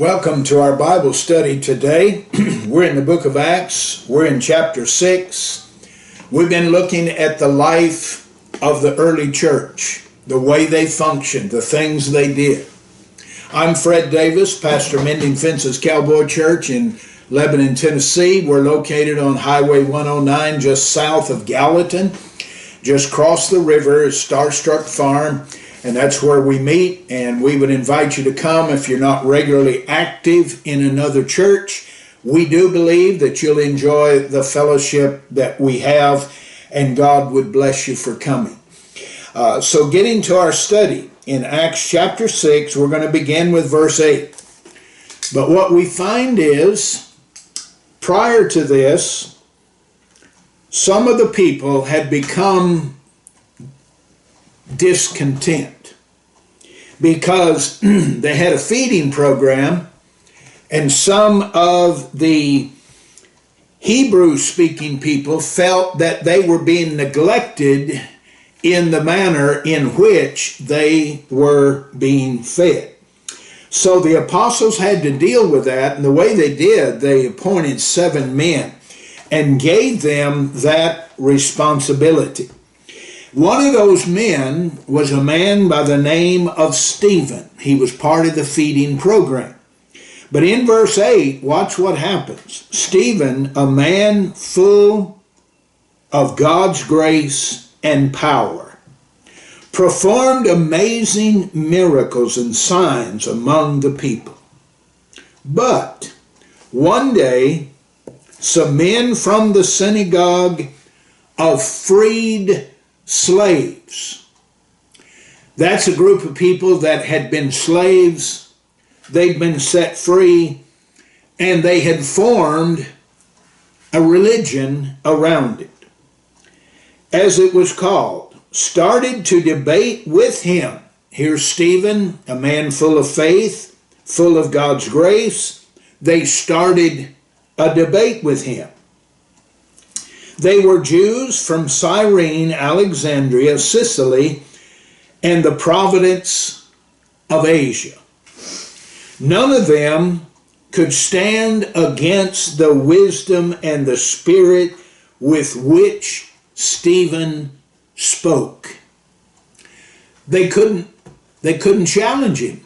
Welcome to our Bible study today. We're in the book of Acts. We're in chapter 6. We've been looking at the life of the early church, the way they functioned, the things they did. I'm Fred Davis, pastor Mending Fences Cowboy Church in Lebanon, Tennessee. We're located on Highway 109 just south of Gallatin. Just cross the river is Starstruck Farm. And that's where we meet, and we would invite you to come if you're not regularly active in another church. We do believe that you'll enjoy the fellowship that we have, and God would bless you for coming. So getting to our study, in Acts chapter 6, we're going to begin with verse 8. But what we find is, prior to this, some of the people had become discontent because they had a feeding program, and some of the Hebrew-speaking people felt that they were being neglected in the manner in which they were being fed. So the apostles had to deal with that, and the way they did, they appointed 7 men and gave them that responsibility. One of those men was a man by the name of Stephen. He was part of the feeding program. But in verse 8, watch what happens. Stephen, a man full of God's grace and power, performed amazing miracles and signs among the people. But one day, some men from the synagogue of freed slaves. That's a group of people that had been slaves. They'd been set free, and they had formed a religion around it, as it was called, started to debate with him. Here's Stephen, a man full of faith, full of God's grace. They started a debate with him. They were Jews from Cyrene, Alexandria, Sicily, and the province of Asia. None of them could stand against the wisdom and the spirit with which Stephen spoke. They couldn't challenge him.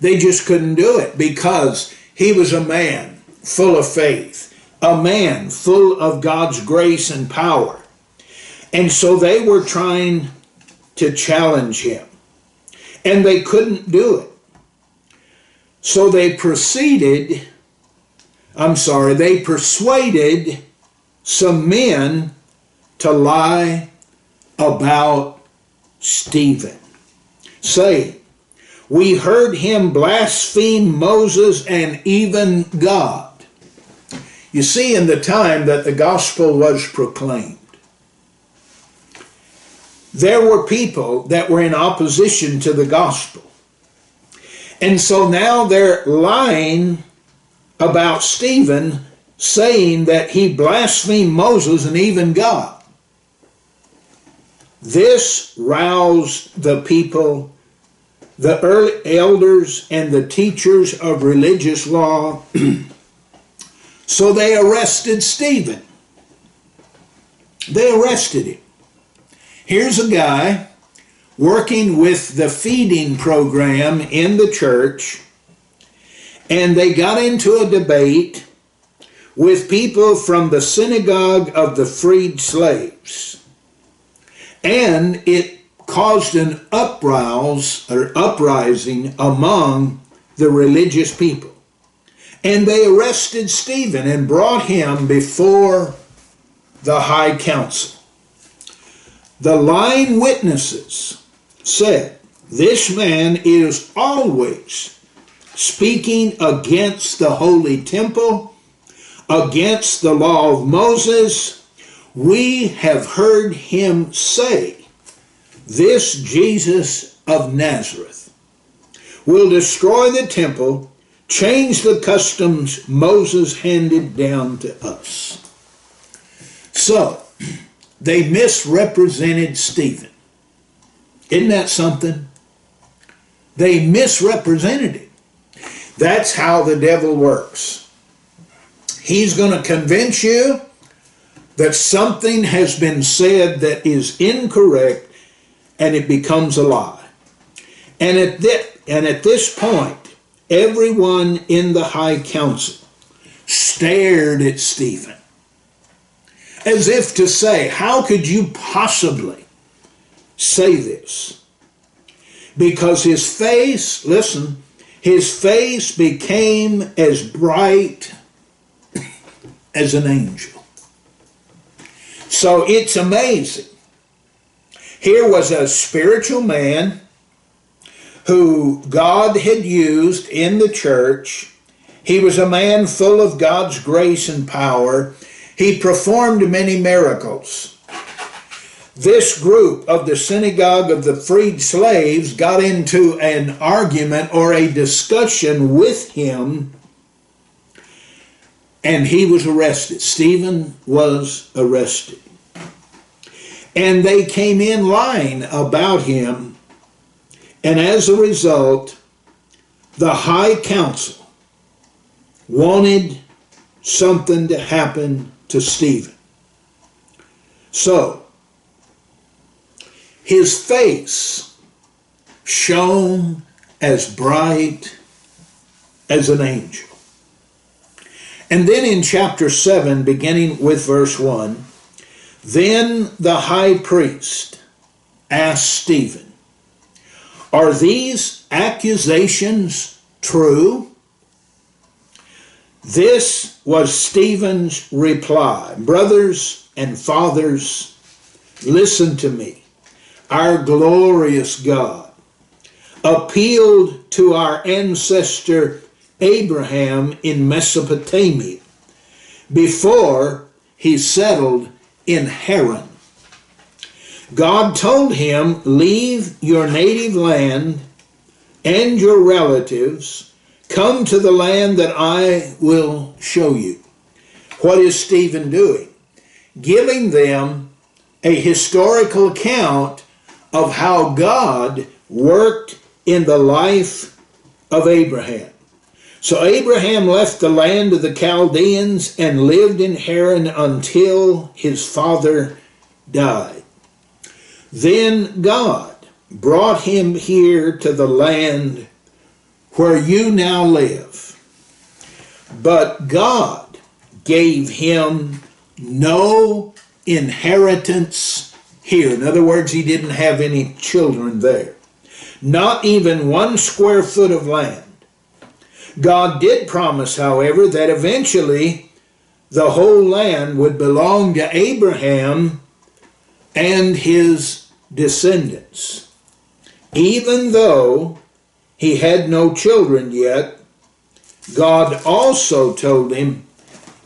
They just couldn't do it because he was a man full of faith, a man full of God's grace and power. And so they were trying to challenge him, and they couldn't do it. So they persuaded some men to lie about Stephen, saying, "We heard him blaspheme Moses and even God." You see, in the time that the gospel was proclaimed, there were people that were in opposition to the gospel. And so now they're lying about Stephen, saying that he blasphemed Moses and even God. This roused the people, the early elders and the teachers of religious law. So they arrested Stephen. They arrested him. Here's a guy working with the feeding program in the church, and they got into a debate with people from the synagogue of the freed slaves. And it caused an uprising among the religious people. And they arrested Stephen and brought him before the high council. The lying witnesses said, "This man is always speaking against the holy temple, against the law of Moses. We have heard him say, 'This Jesus of Nazareth will destroy the temple, change the customs Moses handed down to us.'" So, they misrepresented Stephen. Isn't that something? They misrepresented him. That's how the devil works. He's going to convince you that something has been said that is incorrect, and it becomes a lie. And at this point, everyone in the high council stared at Stephen, as if to say, how could you possibly say this? Because his face, listen, his face became as bright as an angel. So it's amazing. Here was a spiritual man who God had used in the church. He was a man full of God's grace and power. He performed many miracles. This group of the synagogue of the freed slaves got into an argument or a discussion with him, and he was arrested. Stephen was arrested. And they came in lying about him, and as a result, the high council wanted something to happen to Stephen. So, his face shone as bright as an angel. And then in chapter 7, beginning with verse 1, then the high priest asked Stephen, "Are these accusations true?" This was Stephen's reply. Brothers and fathers, listen to me. Our glorious God appealed to our ancestor Abraham in Mesopotamia before he settled in Haran. God told him, "Leave your native land and your relatives, come to the land that I will show you." What is Stephen doing? Giving them a historical account of how God worked in the life of Abraham. So Abraham left the land of the Chaldeans and lived in Haran until his father died. Then God brought him here to the land where you now live. But God gave him no inheritance here. In other words, he didn't have any children there. Not even 1 square foot of land. God did promise, however, that eventually the whole land would belong to Abraham and his descendants. Even though he had no children yet, God also told him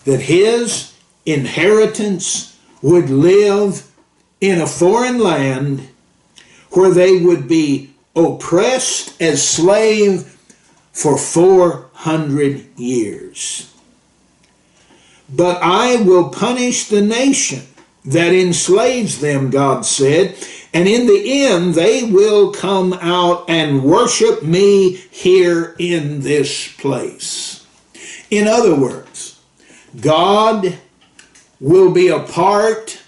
that his inheritance would live in a foreign land where they would be oppressed as slaves for 400 years. But I will punish the nation that enslaves them, God said, and in the end they will come out and worship me here in this place. In other words, God will be a part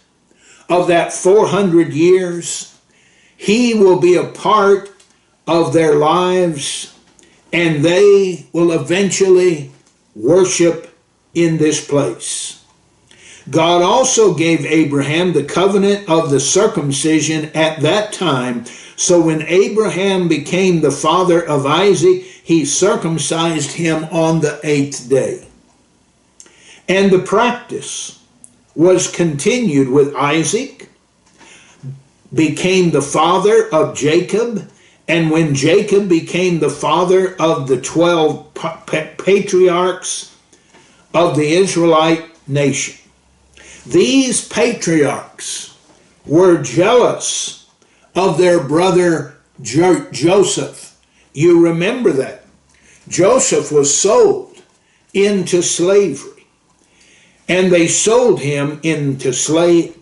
of that 400 years. He will be a part of their lives, and they will eventually worship in this place. God also gave Abraham the covenant of the circumcision at that time. So when Abraham became the father of Isaac, he circumcised him on the 8th day. And the practice was continued with Isaac, became the father of Jacob, and when Jacob became the father of the 12 patriarchs of the Israelite nation. These patriarchs were jealous of their brother Joseph. You remember that. Joseph was sold into slavery. And they sold him into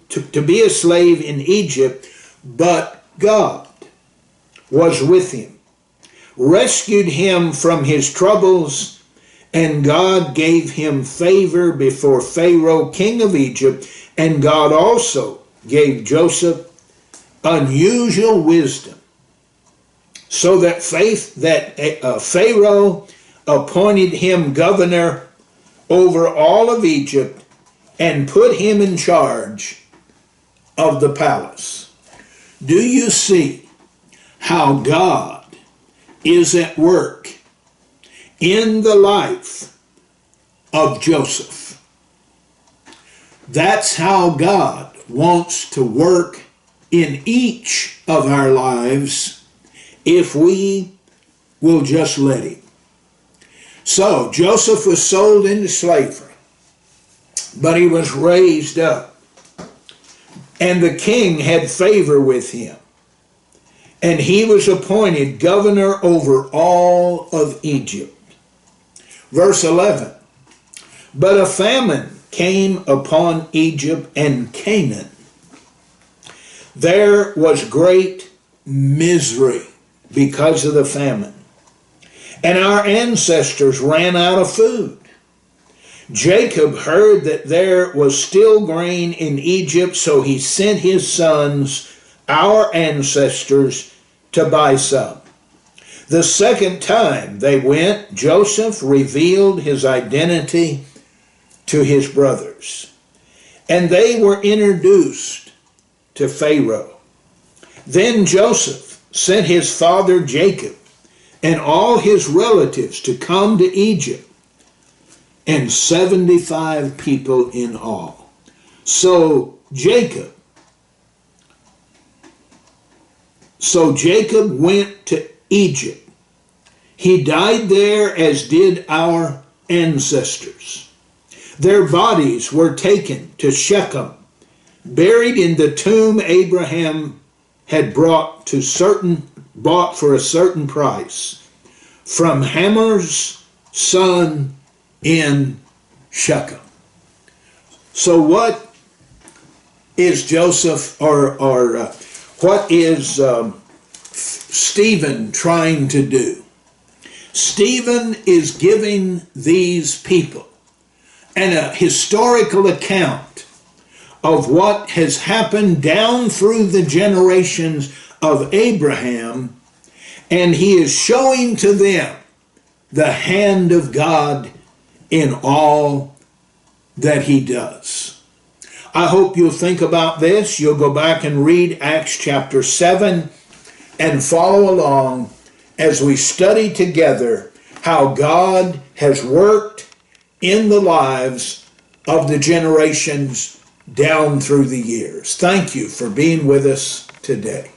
to be a slave in Egypt, but God was with him. rescued him from his troubles, and God gave him favor before Pharaoh, king of Egypt, and God also gave Joseph unusual wisdom, so that Pharaoh appointed him governor over all of Egypt and put him in charge of the palace. Do you see how God is at work in the life of Joseph? That's how God wants to work in each of our lives if we will just let him. So Joseph was sold into slavery, but he was raised up, and the king had favor with him, and he was appointed governor over all of Egypt. Verse 11, but a famine came upon Egypt and Canaan. There was great misery because of the famine, and our ancestors ran out of food. Jacob heard that there was still grain in Egypt, so he sent his sons, our ancestors, to buy some. The second time they went, Joseph revealed his identity to his brothers, and they were introduced to Pharaoh. Then Joseph sent his father Jacob and all his relatives to come to Egypt, and 75 people in all. So Jacob went to Egypt. He died there, as did our ancestors. Their bodies were taken to Shechem, buried in the tomb Abraham had bought for a certain price from Hamor's son in Shechem. So what is Joseph, or what is Stephen trying to do? Stephen is giving these people a historical account of what has happened down through the generations of Abraham, and he is showing to them the hand of God in all that he does. I hope you'll think about this. You'll go back and read Acts chapter 7 and follow along as we study together how God has worked in the lives of the generations down through the years. Thank you for being with us today.